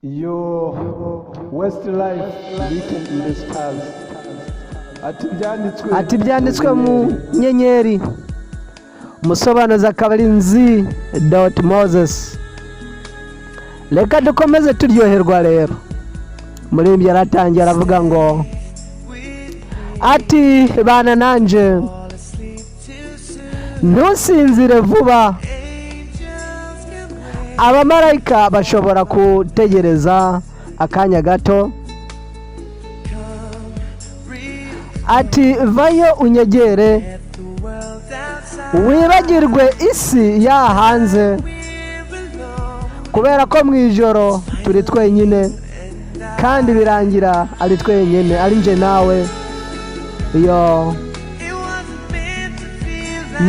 Yo, Westlife written in the stars. Ati byanditswe mu nyenyeri. Umusobanuzi akaba ari Nzi Moses. Reka dukomeze turyoherwa rero. Murimbyi aratangira aravuga ngo ati bana nanje ntusinzire vuba. Abamarayika bashobora kutegereza akanya gato. Ati vayo unyegere wibagirwe isi ya hanze, kubera ko mu ijoro turi twenyine kandi birangira ari twenyine, ari nje nawe. Yo,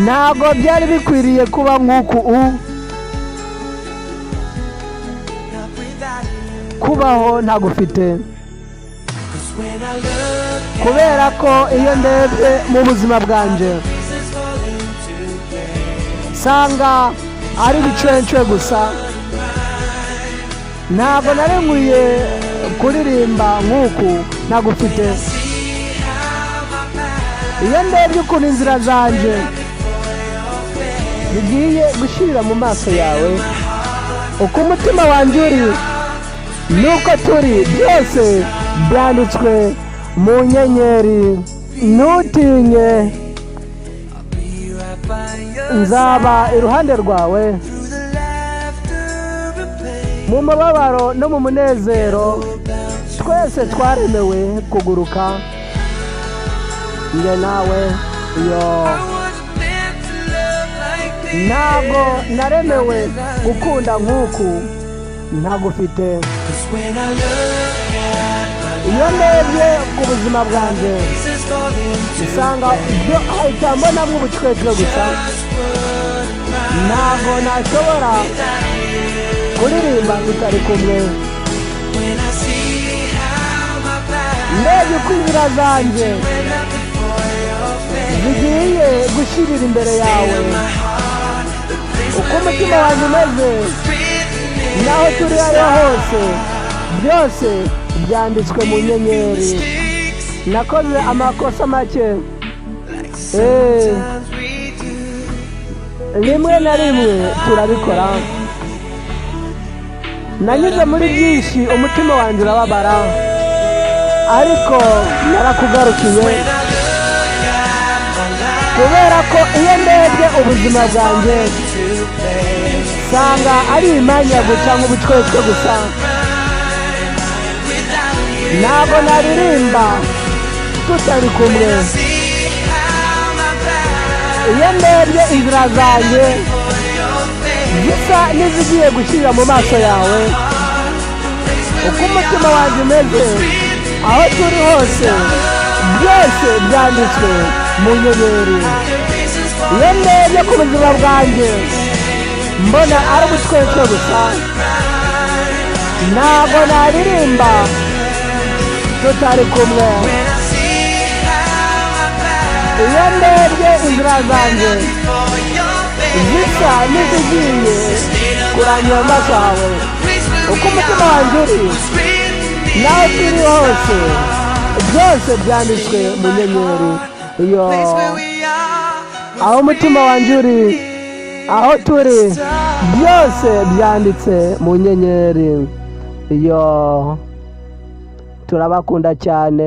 ntabwo byari bikwiriye kuba nk'uku kubaho ntagufite, kubera ko iyo ndebye mu buzima bwanje sanga ari bicencwe gusa. Ntabwo nari nkwiye kuririmba nk'uku ntagufite. Iyo ndebye ukuntu inzira zanje zigiye gushirira mu maso yawe, uko umutima wanjye uri nuko turi, byose byanditswe mu nyenyeri. Ntutinye, nzaba iruhande rwawe mu mababaro no mu munezero. Twese twaremewe kuguruka, njye nawe. Yo, ntabwo naremewe gukunda nk'uku ntagufite. Iyo ndebye ku buzima bwanjye usanga byo ahita mbonamo ubucwecwe gusa. Ntabwo nashobora kuririmba tutari kumwe. Ndebye uko inzira zanjye zigiye gushirira imbere yawe, uko umutima wanjye umeze, naho turi ariho hose, byose byanditswe mu nyenyeri. Nakoze amakosa make, rimwe na rimwe turabikora. Nanyuze muri byinshi, umutima wanjye urababara, ariko narakugarukiye, kubera ko iyo ndebye ubuzima bwanjye sanga ari imanya guca nk'ubucwecwe gusa. Ntabwo naririmba tutari kumwe. Iyo ndebye inzira zanjye zisa n'izigiye gushyira mu maso yawe, uko umutima wanjye umeze, aho turi hose, byose byanditswe mu nyenyeri. Iyo ndebye ku buzima bwanjye mbona ari ubucwecwe gusa. Ntabwo naririmba tutari kumwe. Iyo ndebye inzira zanjye zisa n'izigiye kurangira amaso yawe, uko umutima wanjye uri, naho turi hose, byose byanditswe mu nyenyeri. Iyo, aho umutima wanjye uri, aho turi, byose byanditse mu nyenyeri. Iyo, turabakunda cyane.